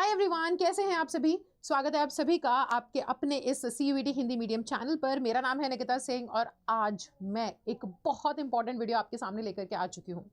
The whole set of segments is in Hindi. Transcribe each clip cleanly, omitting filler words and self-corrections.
हाय एवरीवन, कैसे हैं आप सभी। स्वागत है आप सभी का आपके अपने इस CUET हिंदी मीडियम चैनल पर। मेरा नाम है निकिता सिंह और आज मैं एक बहुत इंपॉर्टेंट वीडियो आपके सामने लेकर के आ चुकी हूँ।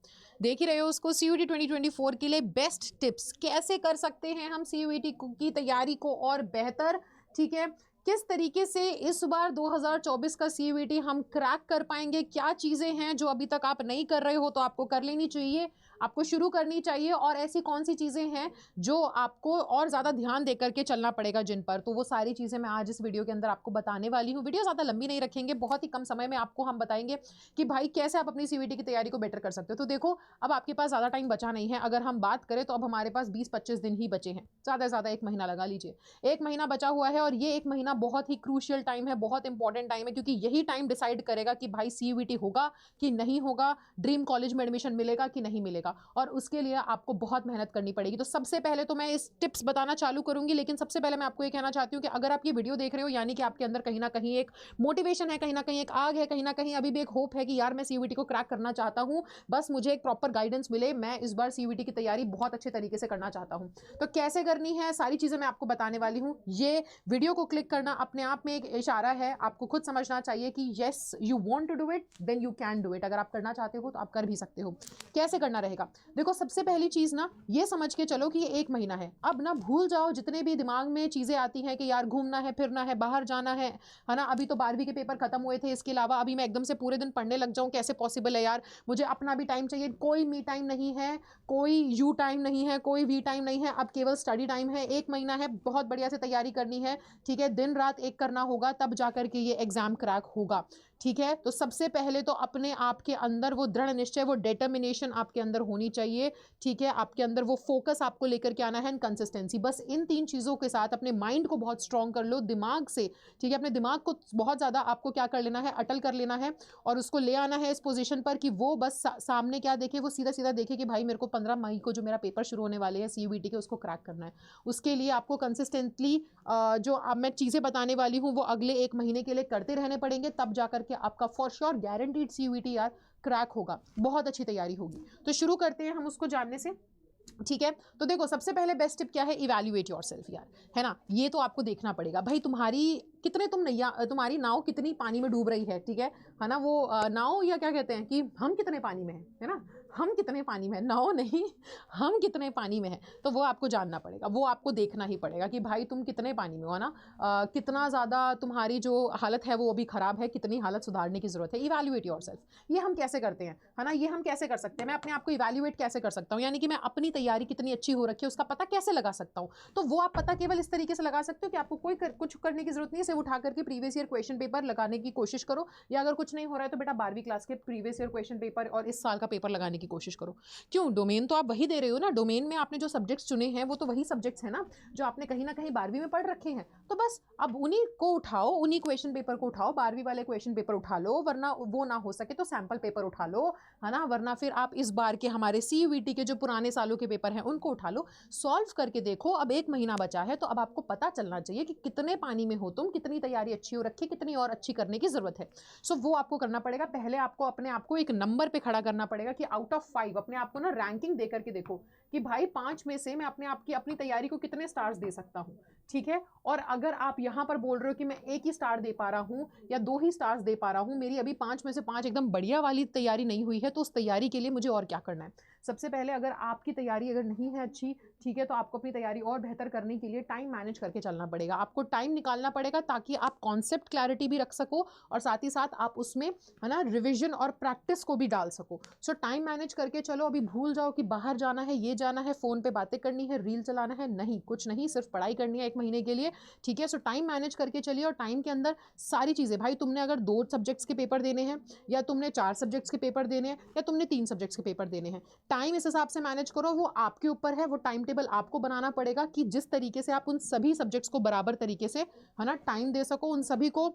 देख ही रहे हो उसको, CUET 2024 के लिए बेस्ट टिप्स कैसे कर सकते हैं हम CUET की तैयारी को और बेहतर। ठीक है, किस तरीके से इस बार 2024 का CUET हम क्रैक कर पाएंगे, क्या चीज़ें हैं जो अभी तक आप नहीं कर रहे हो तो आपको कर लेनी चाहिए, आपको शुरू करनी चाहिए, और ऐसी कौन सी चीज़ें हैं जो आपको और ज़्यादा ध्यान देकर के चलना पड़ेगा जिन पर। तो वो सारी चीज़ें मैं आज इस वीडियो के अंदर आपको बताने वाली हूँ। वीडियो ज़्यादा लंबी नहीं रखेंगे, बहुत ही कम समय में आपको हम बताएंगे कि भाई कैसे आप अपनी CUET की तैयारी को बेटर कर सकते हो। तो देखो, अब आपके पास ज़्यादा टाइम बचा नहीं है। अगर हम बात करें तो अब हमारे पास 20-25 दिन ही बचे हैं, ज़्यादा से ज़्यादा 1 महीना लगा लीजिए। 1 महीना बचा हुआ है और ये 1 महीना बहुत ही क्रूशियल टाइम है, बहुत इंपॉर्टेंट टाइम है, क्योंकि यही टाइम डिसाइड करेगा कि भाई CUET होगा कि नहीं होगा, ड्रीम कॉलेज में एडमिशन मिलेगा कि नहीं मिलेगा, और उसके लिए आपको बहुत मेहनत करनी पड़ेगी। तो सबसे पहले तो मैं इस टिप्स बताना चालू करूंगी, लेकिन सबसे पहले मैं आपको ये कहना चाहती हूँ कि अगर आप ये वीडियो देख रहे हो यानी कि आपके अंदर कहीं ना कहीं एक मोटिवेशन है, कहीं ना कहीं एक आग है, कहीं ना कहीं अभी भी एक होप है कि यार मैं CUET को क्रैक करना चाहता हूँ, बस मुझे एक प्रॉपर गाइडेंस मिले, मैं इस बार CUET की तैयारी बहुत अच्छे तरीके से करना चाहता हूँ। तो कैसे करनी है, सारी चीज़ें मैं आपको बताने वाली हूँ। ये वीडियो को क्लिक करना अपने आप में एक इशारा है, आपको खुद समझना चाहिए कि yes you want to do it then you can do it. अगर आप करना चाहते हो तो आप कर भी सकते हो। कैसे करना रहेगा, देखो सबसे पहली चीज़ ना ये समझ के चलो कि ये 1 महीना है। अब ना भूल जाओ जितने भी दिमाग में चीज़ें आती हैं कि यार घूमना है, फिरना है, बाहर जाना है ना। अभी तो 12वीं के पेपर खत्म हुए थे, इसके अलावा अभी मैं एकदम से पूरे दिन पढ़ने लग जाऊं, कैसे पॉसिबल है यार। मुझे अपना भी टाइम चाहिए। कोई मी टाइम नहीं है, कोई यू टाइम नहीं है, कोई वी टाइम नहीं है, अब केवल स्टडी टाइम है। 1 महीना है, बहुत बढ़िया से तैयारी करनी है। ठीक है, दिन रात एक करना होगा, तब जाकर के ये एग्जाम क्रैक होगा। ठीक है, तो सबसे पहले तो अपने आप के अंदर वो दृढ़ निश्चय, वो डिटर्मिनेशन आपके अंदर होनी चाहिए। ठीक है, आपके अंदर वो फोकस आपको लेकर के आना है, एंड कंसिस्टेंसी। बस इन 3 चीज़ों के साथ अपने माइंड को बहुत स्ट्रांग कर लो दिमाग से। ठीक है, अपने दिमाग को बहुत ज़्यादा आपको क्या कर लेना है, अटल कर लेना है, और उसको ले आना है इस पोजीशन पर कि वो बस सामने क्या देखे, वो सीधा सीधा देखे कि भाई मेरे को 15 मई को जो मेरा पेपर शुरू होने वाले हैं CUET के, उसको क्रैक करना है। उसके लिए आपको कंसिस्टेंटली जो अब मैं चीज़ें बताने वाली हूँ वो अगले 1 महीने के लिए करते रहने पड़ेंगे, तब जाकर के आपका फॉर श्योर गारंटीड CUET यार क्रैक होगा, बहुत अच्छी तैयारी होगी। तो शुरू करते हैं हम उसको जानने से। ठीक है, तो देखो सबसे पहले बेस्ट टिप क्या है, इवैल्यूएट योरसेल्फ यार, है ना। ये तो आपको देखना पड़ेगा भाई तुम्हारी कितने तुम्हारी नाव कितनी पानी में डूब रही है। ठीक है ना, वो नाव, या क्या कहते हैं कि हम कितने पानी में है ना, हम कितने पानी में है, नाव नहीं, हम कितने पानी में है। तो वो आपको जानना पड़ेगा, वो आपको देखना ही पड़ेगा कि भाई तुम कितने पानी में हो ना, कितना ज़्यादा तुम्हारी जो हालत है वो अभी ख़राब है, कितनी हालत सुधारने की ज़रूरत है। इवैल्यूएट योरसेल्फ, ये हम कैसे करते हैं, है ना, ये हम कैसे कर सकते हैं, मैं अपने आप को इवैल्यूएट कैसे कर सकता हूँ, यानी कि मैं अपनी तैयारी कितनी अच्छी हो रखी है उसका पता कैसे लगा सकता हूँ। तो वो आप पता केवल इस तरीके से लगा सकते हो कि आपको कुछ करने की जरूरत नहीं है, सिर्फ उठा करके प्रीवियस ईयर क्वेश्चन पेपर लगाने की कोशिश करो, या अगर कुछ नहीं हो रहा है तो बेटा 12वीं क्लास के प्रीवियस ईयर क्वेश्चन पेपर और इस साल का पेपर लगाने की कोशिश करो। क्यों, डोमेन तो आप वही दे रहे हो ना, डोमेन में आपने जो सब्जेक्ट्स चुने हैं वो तो वही सब्जेक्ट्स हैं ना जो आपने कहीं ना कहीं 12वीं में पढ़ रखे हैं। तो बस अब उन्हीं को उठाओ, उन्हीं क्वेश्चन पेपर को उठाओ, 12वीं वाले क्वेश्चन पेपर उठा लो, वरना वो ना हो सके तो सैंपल पेपर उठा लो, है ना, वरना फिर आप इस बार के हमारे CUET के जो पुराने सालों के पेपर हैं उनको उठा लो, सॉल्व करके देखो। अब 1 महीना बचा है तो अब आपको पता चलना चाहिए कि कितने पानी में हो तुम, कितनी तैयारी अच्छी हो रखी, कितनी और अच्छी करने की जरूरत है। सो वो आपको करना पड़ेगा। पहले आपको अपने आप को एक नंबर पे खड़ा करना पड़ेगा कि आउट ऑफ 5 अपने आप को ना रैंकिंग दे करके देखो कि भाई 5 में से मैं अपने आप की अपनी तैयारी को कितने स्टार्स दे सकता हूँ। ठीक है, और अगर आप यहां पर बोल रहे हो कि मैं 1 ही स्टार दे पा रहा हूं या 2 ही स्टार्स दे पा रहा हूं, मेरी अभी 5 में से 5 एकदम बढ़िया वाली तैयारी नहीं हुई है, तो उस तैयारी के लिए मुझे और क्या करना है। सबसे पहले अगर आपकी तैयारी अगर नहीं है अच्छी, ठीक है, तो आपको अपनी तैयारी और बेहतर करने के लिए टाइम मैनेज करके चलना पड़ेगा। आपको टाइम निकालना पड़ेगा ताकि आप कॉन्सेप्ट क्लैरिटी भी रख सको और साथ ही साथ आप उसमें, है ना, रिविजन और प्रैक्टिस को भी डाल सको। सो टाइम मैनेज करके चलो। अभी भूल जाओ कि बाहर जाना है, ये जाना है, फोन पे बातें करनी है, रील चलाना है, नहीं, कुछ नहीं, सिर्फ पढ़ाई करनी है 1 महीने के लिए। ठीक है, सो टाइम मैनेज करके चलिए, और टाइम के अंदर सारी चीज़ें, भाई तुमने अगर 2 सब्जेक्ट्स के पेपर देने हैं, या तुमने 4 सब्जेक्ट्स के पेपर देने हैं, या तुमने 3 सब्जेक्ट्स के पेपर देने हैं, टाइम इस हिसाब से मैनेज करो। वो आपके ऊपर है, वो टाइम टेबल आपको बनाना पड़ेगा कि जिस तरीके से आप उन सभी सब्जेक्ट्स को बराबर तरीके से, है ना, टाइम दे सको, उन सभी को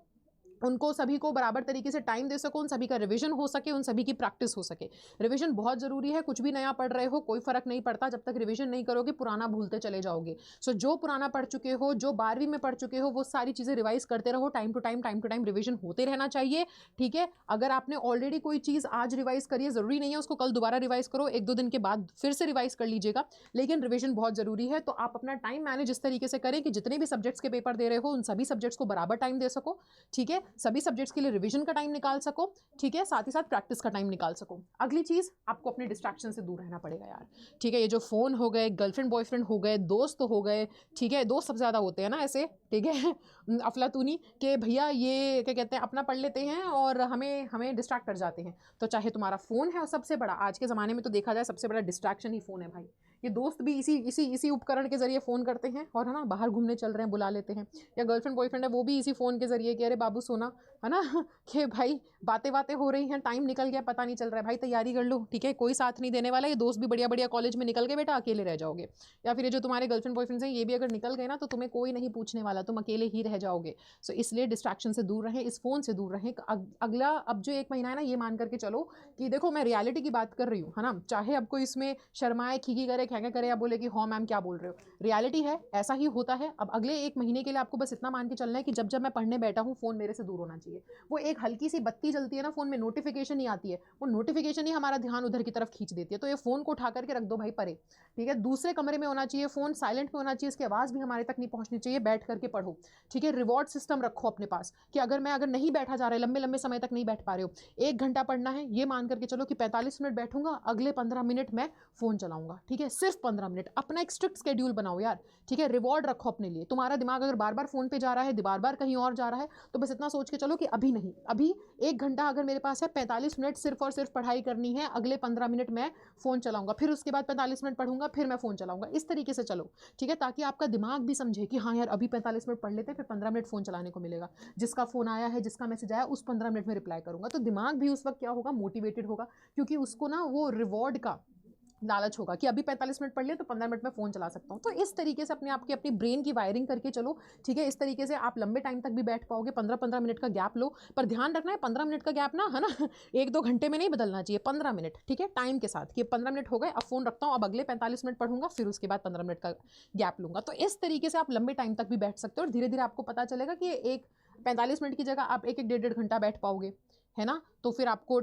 उनको सभी को बराबर तरीके से टाइम दे सको, उन सभी का रिवीजन हो सके, उन सभी की प्रैक्टिस हो सके। रिवीजन बहुत ज़रूरी है। कुछ भी नया पढ़ रहे हो कोई फ़र्क नहीं पड़ता, जब तक रिवीजन नहीं करोगे पुराना भूलते चले जाओगे। सो जो पुराना पढ़ चुके हो, जो 12वीं में पढ़ चुके हो, वो सारी चीज़ें रिवाइज करते रहो। टाइम टू टाइम रिवीजन होते रहना चाहिए, ठीक है। अगर आपने ऑलरेडी कोई चीज़ आज रिवाइज करी है, ज़रूरी नहीं है उसको कल दोबारा रिवाइज करो, 1-2 दिन के बाद फिर से रिवाइज कर लीजिएगा, लेकिन रिवीजन बहुत ज़रूरी है। तो आप अपना टाइम मैनेज इस तरीके से करें कि जितने भी सब्जेक्ट्स के पेपर दे रहे हो उन सभी सब्जेक्ट्स को बराबर टाइम दे सको, ठीक है। सभी सब्जेक्ट्स के लिए रिवीजन का टाइम निकाल सको, ठीक है, साथ ही साथ प्रैक्टिस का टाइम निकाल सको। अगली चीज़, आपको अपने डिस्ट्रैक्शन से दूर रहना पड़ेगा यार, ठीक है। ये जो फ़ोन हो गए, गर्लफ्रेंड बॉयफ्रेंड हो गए, दोस्त हो गए, ठीक है, दोस्त सबसे ज़्यादा होते हैं ना ऐसे, ठीक है, अफलातूनी के भैया ये क्या कहते हैं, अपना पढ़ लेते हैं और हमें डिस्ट्रैक्ट कर जाते हैं। तो चाहे तुम्हारा फ़ोन है, सबसे बड़ा आज के ज़माने में तो देखा जाए सबसे बड़ा डिस्ट्रैक्शन ही फ़ोन है भाई। ये दोस्त भी इसी उपकरण के ज़रिए फ़ोन करते हैं और है ना, बाहर घूमने चल रहे हैं बुला लेते हैं, या गर्लफ्रेंड बॉयफ्रेंड है वो भी इसी फ़ोन के ज़रिए कि अरे बाबू सोना, है ना, कि भाई बातें हो रही हैं, टाइम निकल गया पता नहीं चल रहा है, भाई तैयारी कर लो, ठीक है, कोई साथ नहीं देने वाला। ये दोस्त भी बढ़िया कॉलेज में निकल गए बेटा, अकेले रह जाओगे। या फिर ये जो तुम्हारे गर्लफ्रेंड बॉयफ्रेंड्स हैं ये भी अगर निकल गए ना, तो तुम्हें कोई नहीं पूछने वाला, तुम अकेले ही रह जाओगे। सो इसलिए डिस्ट्रैक्शन से दूर रहें, इस फ़ोन से दूर रहें। अगला अब जो 1 महीना है ना, ये मान करके चलो कि देखो मैं रियलिटी की बात कर रही हूँ, है ना, चाहे अब कोई इसमें शर्माए, खीखी करे, खेंगे करे या बोले कि हाँ मैम क्या बोल रहे हो, रियलिटी है, ऐसा ही होता है। अब अगले 1 महीने के लिए आपको बस इतना मान के चलना है कि जब मैं पढ़ने बैठा हूँ फ़ोन मेरे से दूर होना चाहिए। वो एक हल्की सी बत्ती जलती है ना फ़ोन में, नोटिफिकेशन ही आती है, वो नोटिफिकेशन ही हमारा ध्यान उधर की तरफ खींच देती है। तो ये फ़ोन को उठा करके रख दो भाई परे, ठीक है, दूसरे कमरे में होना चाहिए, फ़ोन साइलेंट में होना चाहिए, इसकी आवाज़ भी हमारे तक नहीं पहुंचनी चाहिए, बैठ करके पढ़ो, ठीक है। रिवॉर्ड सिस्टम रखो अपने पास कि अगर नहीं बैठा जा रहा है, लंबे समय तक नहीं बैठ पा रहे हो, 1 घंटा पढ़ना है, ये मान करके चलो कि 45 मिनट बैठूंगा, अगले 15 मिनट मैं फ़ोन चलाऊंगा, ठीक है, सिर्फ 15 मिनट। अपना एक स्ट्रिक्ट स्केड्यूल बनाओ यार, ठीक है, रिवॉर्ड रखो अपने लिए। तुम्हारा दिमाग अगर बार बार फ़ोन पे जा रहा है, बार बार कहीं और जा रहा है, तो बस इतना सोच के चलो कि अभी नहीं, अभी 1 घंटा अगर मेरे पास है, 45 मिनट सिर्फ और सिर्फ पढ़ाई करनी है, अगले 15 मिनट मैं फ़ोन चलाऊंगा, फिर उसके बाद 45 मिनट पढ़ूंगा, फिर मैं फ़ोन चलाऊंगा। इस तरीके से चलो, ठीक है, ताकि आपका दिमाग भी समझे कि हाँ यार अभी 45 मिनट पढ़ लेते हैं, फिर 15 मिनट फ़ोन चलाने को मिलेगा, जिसका फ़ोन आया है, जिसका मैसेज आया, उस 15 मिनट में रिप्लाई करूंगा। तो दिमाग भी उस वक्त क्या होगा, मोटिवेटेड होगा, क्योंकि उसको ना वो रिवॉर्ड का लालच होगा कि अभी 45 मिनट पढ़ लिया तो 15 मिनट में फ़ोन चला सकता हूँ। तो इस तरीके से अपनी ब्रेन की वायरिंग करके चलो, ठीक है। इस तरीके से आप लंबे टाइम तक भी बैठ पाओगे। 15-15 मिनट का गैप लो, पर ध्यान रखना है 15 मिनट का गैप ना, है ना, 1-2 घंटे में नहीं बदलना चाहिए, 15 मिनट, ठीक है, टाइम के साथ कि 15 मिनट हो गए, अब फ़ोन रखता हूँ, अब अगले 45 मिनट पढ़ूंगा, फिर उसके बाद 15 मिनट का गैप लूंगा। तो इस तरीके से आप लंबे टाइम तक भी बैठ सकते हो और धीरे धीरे आपको पता चलेगा कि एक 45 मिनट की जगह आप 1-1 डेढ़ घंटा बैठ पाओगे, है ना। तो फिर आपको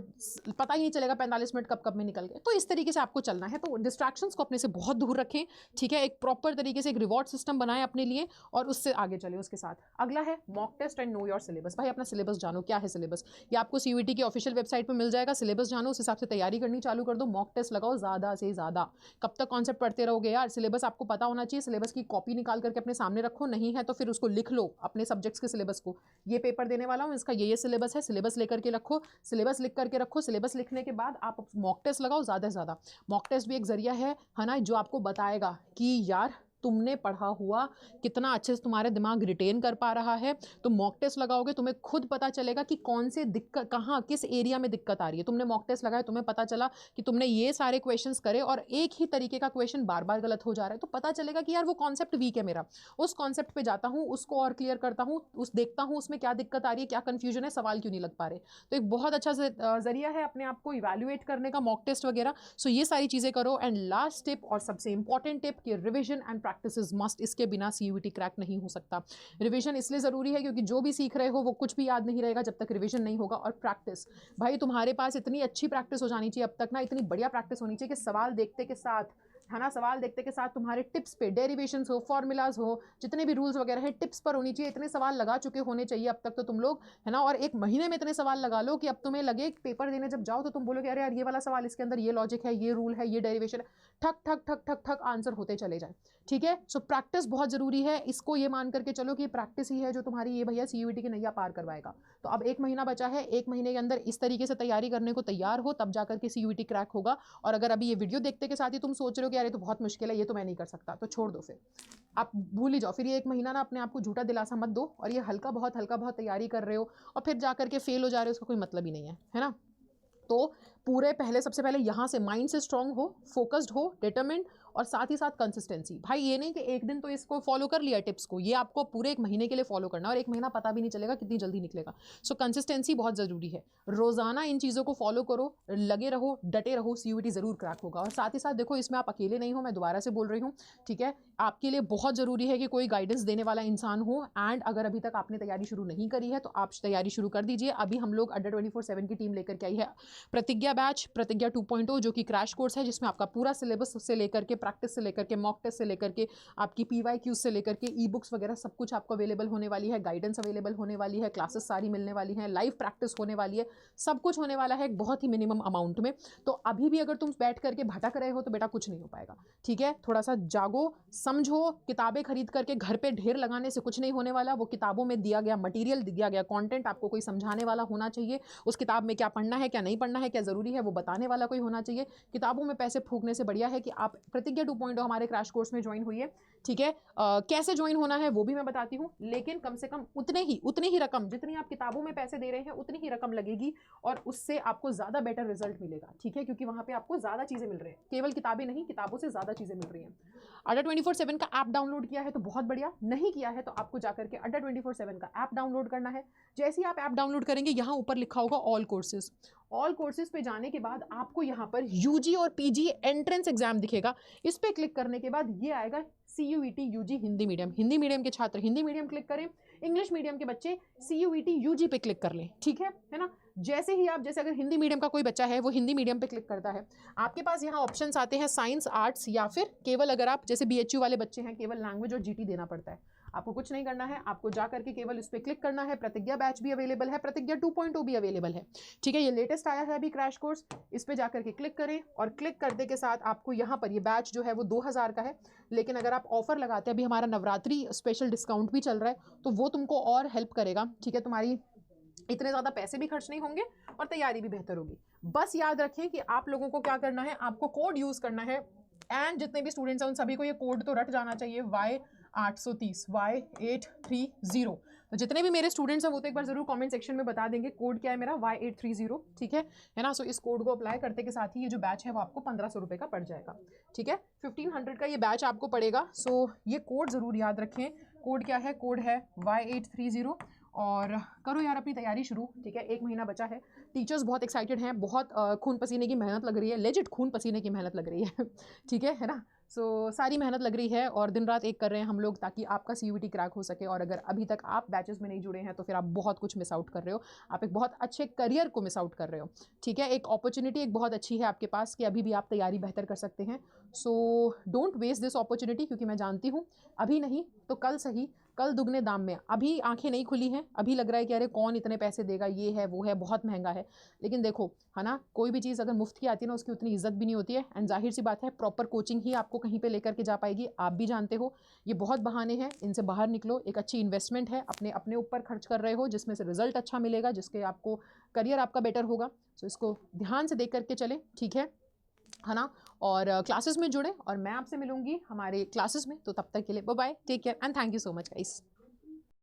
पता ही नहीं चलेगा 45 मिनट कब में निकल गए। तो इस तरीके से आपको चलना है। तो डिस्ट्रैक्शंस को अपने से बहुत दूर रखें, ठीक है, एक प्रॉपर तरीके से एक रिवॉर्ड सिस्टम बनाएं अपने लिए और उससे आगे चले उसके साथ। अगला है mock test and know your syllabus. भाई अपना सिलेबस जानो, क्या है सिलेबस, ये आपको CUET की ऑफिशियल वेबसाइट पर मिल जाएगा। सिलेबस जानो, उस हिसाब से तैयारी करनी चालू कर दो, मॉक टेस्ट लगाओ ज़्यादा से ज़्यादा। कब तक कॉन्सेप्ट पढ़ते रहोगे यार, सिलेबस आपको पता होना चाहिए। सिलेबस की कॉपी निकाल करके अपने सामने रखो, नहीं है तो फिर उसको लिख लो अपने सब्जेक्ट्स के सिलेबस को, ये पेपर देने वाला हूँ, इसका ये सिलेबस है, सिलेबस लेकर के रखो, सिलेबस लिख करके रखो। सिलेबस लिखने के बाद आप मॉक टेस्ट लगाओ ज़्यादा से ज़्यादा। मॉक टेस्ट भी एक जरिया है ना, जो आपको बताएगा कि यार तुमने पढ़ा हुआ कितना अच्छे से तुम्हारे दिमाग रिटेन कर पा रहा है। तो मॉक टेस्ट लगाओगे, तुम्हें खुद पता चलेगा कि कौन से दिक्कत, कहाँ किस एरिया में दिक्कत आ रही है। तुमने मॉक टेस्ट लगाया, तुम्हें पता चला कि तुमने ये सारे क्वेश्चंस करे और एक ही तरीके का क्वेश्चन बार बार गलत हो जा रहा है, तो पता चलेगा कि यार वो कॉन्सेप्ट वीक है मेरा। उस कॉन्सेप्ट पे जाता हूँ, उसको और क्लियर करता हूँ, देखता हूँ उसमें क्या दिक्कत आ रही है, क्या कन्फ्यूजन है, सवाल क्यों नहीं लग पा रहे। तो एक बहुत अच्छा जरिया है अपने आप को इवैल्यूएट करने का, मॉक टेस्ट वगैरह। सो ये सारी चीज़ें करो। एंड लास्ट टिप और सबसे इंपॉर्टेंट टिप कि revision and practice is must. इसके बिना CUET क्रैक नहीं हो सकता। रिवीजन इसलिए ज़रूरी है क्योंकि जो भी सीख रहे हो वो कुछ भी याद नहीं रहेगा जब तक रिवीजन नहीं होगा। और प्रैक्टिस, भाई तुम्हारे पास इतनी अच्छी प्रैक्टिस हो जानी चाहिए अब तक ना, इतनी बढ़िया प्रैक्टिस होनी चाहिए कि सवाल देखते के साथ, है ना, सवाल देखते के साथ तुम्हारे टिप्स पे, डेरिवेशंस हो, फॉर्मूलाज हो, जितने भी रूल्स वगैरह है टिप्स पर होनी चाहिए। इतने सवाल लगा चुके होने चाहिए अब तक तो तुम लोग, है ना। और 1 महीने में इतने सवाल लगा लो कि अब तुम्हें लगे पेपर देने जब जाओ तो तुम बोलोगे अरे यार ये वाला सवाल, इसके अंदर ये लॉजिक है, ये रूल है, ये डेरिवेशन है, ठक ठक ठक ठक ठक आंसर होते चले जाए, ठीक है। सो प्रैक्टिस बहुत ज़रूरी है। इसको ये मान करके चलो कि प्रैक्टिस ही है जो तुम्हारी ये भैया CUET की नैया पार करवाएगा। तो अब 1 महीना बचा है, 1 महीने के अंदर इस तरीके से तैयारी करने को तैयार हो, तब जाकर के CUET क्रैक होगा। और अगर अभी ये वीडियो देखते के साथ ही तुम सोच रहे हो कि यार ये तो बहुत मुश्किल है, ये तो मैं नहीं कर सकता, तो छोड़ दो, फिर आप भूल ही जाओ। फिर ये 1 महीना ना अपने आप को झूठा दिलासा मत दो। और ये हल्का बहुत तैयारी कर रहे हो और फिर जाकर के फेल हो जा रहे हो, उसका कोई मतलब ही नहीं है, है ना। तो पूरे पहले सबसे पहले यहाँ से माइंड से स्ट्रांग हो, फोकस्ड हो, डिटरमिन्ड, और साथ ही साथ कंसिस्टेंसी। भाई ये नहीं कि एक दिन तो इसको फॉलो कर लिया टिप्स को, ये आपको पूरे 1 महीने के लिए फॉलो करना है, और 1 महीना पता भी नहीं चलेगा कितनी जल्दी निकलेगा। सो कंसिस्टेंसी बहुत ज़रूरी है। रोज़ाना इन चीज़ों को फॉलो करो, लगे रहो, डटे रहो, CUET ज़रूर क्रैक होगा। और साथ ही साथ देखो, इसमें आप अकेले नहीं हो, मैं दोबारा से बोल रही हूँ, ठीक है। आपके लिए बहुत ज़रूरी है कि कोई गाइडेंस देने वाला इंसान हो, एंड अगर अभी तक आपने तैयारी शुरू नहीं करी है तो आप तैयारी शुरू कर दीजिए। अभी हम लोग अड्डा 24/7 की टीम लेकर के आई है प्रतिज्ञा बैच, प्रतिज्ञा 2.0, जो कि क्रैश कोर्स है, जिसमें आपका पूरा सिलेबस से लेकर के, प्रैक्टिस से लेकर के, मॉक टेस्ट से लेकर के, आपकी PYQ से लेकर के, ई बुक्स वगैरह सब कुछ आपको अवेलेबल होने वाली है, गाइडेंस अवेलेबल होने वाली है, क्लासेस सारी मिलने वाली हैं, लाइव प्रैक्टिस होने वाली है, सब कुछ होने वाला है एक बहुत ही मिनिमम अमाउंट में। तो अभी भी अगर तुम बैठ करके भटक रहे हो तो बेटा कुछ नहीं हो पाएगा, ठीक है। थोड़ा सा जागो, समझो, किताबें खरीद करके घर पे ढेर लगाने से कुछ नहीं होने वाला। वो किताबों में दिया गया मटेरियल, दिया गया कंटेंट आपको कोई समझाने वाला होना चाहिए। उस किताब में क्या पढ़ना है, क्या नहीं पढ़ना है, क्या ज़रूरी है, वो बताने वाला कोई होना चाहिए। किताबों में पैसे फूकने से बढ़िया है कि आप प्रतिज्ञा 2.0 हमारे क्रैश कोर्स में ज्वाइन हुई है, ठीक है। कैसे ज्वाइन होना है वो भी मैं बताती हूँ, लेकिन कम से कम उतने ही रकम, जितनी आप किताबों में पैसे दे रहे हैं उतनी ही रकम लगेगी, और उससे आपको ज़्यादा बेटर रिजल्ट मिलेगा, ठीक है, क्योंकि वहाँ पे आपको ज़्यादा चीज़ें मिल रही हैं, केवल किताबें नहीं, किताबों से ज़्यादा चीज़ें मिल रही हैं। अड्डा 24/7 का ऐप डाउनलोड किया है तो बहुत बढ़िया, नहीं किया है तो आपको जाकर के अड्डा 24/7 का ऐप डाउनलोड करना है। जैसे ही आप ऐप डाउनलोड करेंगे, यहाँ ऊपर लिखा होगा ऑल कोर्सेज। ऑल कोर्सेज पे जाने के बाद आपको यहाँ पर UG और PG एंट्रेंस एग्जाम दिखेगा। इस पे क्लिक करने के बाद ये आएगा CUET UG Hindi medium. Hindi medium के छात्र हिंदी मीडियम क्लिक करें, इंग्लिश मीडियम के बच्चे CUET UG पे क्लिक कर लें, ठीक है ना। जैसे ही आप, जैसे अगर हिंदी मीडियम का कोई बच्चा है वो हिंदी मीडियम पे क्लिक करता है, आपके पास यहाँ ऑप्शंस आते हैं साइंस, आर्ट्स, या फिर केवल अगर आप जैसे BHU वाले बच्चे हैं केवल लैंग्वेज और GT देना पड़ता है। आपको कुछ नहीं करना है, आपको जा करके केवल इस पर क्लिक करना है। प्रतिज्ञा बैच भी अवेलेबल है, प्रतिज्ञा 2.0 भी अवेलेबल है, ठीक है। ये लेटेस्ट आया है अभी क्रैश कोर्स, इस पे जाकर के क्लिक करें, और क्लिक करने के साथ आपको यहाँ पर ये बैच जो है वो 2000 का है, लेकिन अगर आप ऑफर लगाते हैं, अभी हमारा नवरात्रि स्पेशल डिस्काउंट भी चल रहा है, तो वो तुमको और हेल्प करेगा, ठीक है। तुम्हारी इतने ज़्यादा पैसे भी खर्च नहीं होंगे और तैयारी भी बेहतर होगी। बस याद रखें कि आप लोगों को क्या करना है, आपको कोड यूज़ करना है, एंड जितने भी स्टूडेंट्स हैं उन सभी को ये कोड तो रट जाना चाहिए, Y830 Y830। तो जितने भी मेरे स्टूडेंट्स हैं वो तो एक बार जरूर कमेंट सेक्शन में बता देंगे कोड क्या है मेरा, Y830, ठीक है ना। सो इस कोड को अप्लाई करते के साथ ही ये जो बैच है वो आपको 1500 रुपये का पड़ जाएगा, ठीक है। 1500 का ये बैच आपको पड़ेगा। सो ये कोड ज़रूर याद रखें। कोड क्या है, कोड है Y830, और करो यार अपनी तैयारी शुरू, ठीक है। 1 महीना बचा है, टीचर्स बहुत एक्साइटेड हैं, बहुत खून पसीने की मेहनत लग रही है, लेजिट खून पसीने की मेहनत लग रही है ठीक है ना। सो सारी मेहनत लग रही है और दिन रात एक कर रहे हैं हम लोग, ताकि आपका CUET क्रैक हो सके। और अगर अभी तक आप बैचेस में नहीं जुड़े हैं तो फिर आप बहुत कुछ मिस आउट कर रहे हो, आप एक बहुत अच्छे करियर को मिस आउट कर रहे हो, ठीक है। एक अपॉर्चुनिटी एक बहुत अच्छी है आपके पास कि अभी भी आप तैयारी बेहतर कर सकते हैं। So don't waste this opportunity, क्योंकि मैं जानती हूँ अभी नहीं तो कल सही, कल दुगने दाम में। अभी आंखें नहीं खुली हैं, अभी लग रहा है कि अरे कौन इतने पैसे देगा, ये है वो है, बहुत महंगा है, लेकिन देखो है ना, कोई भी चीज़ अगर मुफ्त की आती है ना उसकी उतनी इज्जत भी नहीं होती है। एंड जाहिर सी बात है प्रॉपर कोचिंग ही आपको कहीं पे लेकर के जा पाएगी, आप भी जानते हो। ये बहुत बहाने हैं, इनसे बाहर निकलो। एक अच्छी इन्वेस्टमेंट है, अपने ऊपर खर्च कर रहे हो, जिसमें से रिजल्ट अच्छा मिलेगा, जिसके आपको करियर आपका बेटर होगा। सो इसको ध्यान से देख करके चले, ठीक है ना। और क्लासेस में जुड़े, और मैं आपसे मिलूंगी हमारे क्लासेस में। तो तब तक के लिए bye bye, take care and thank you so much guys.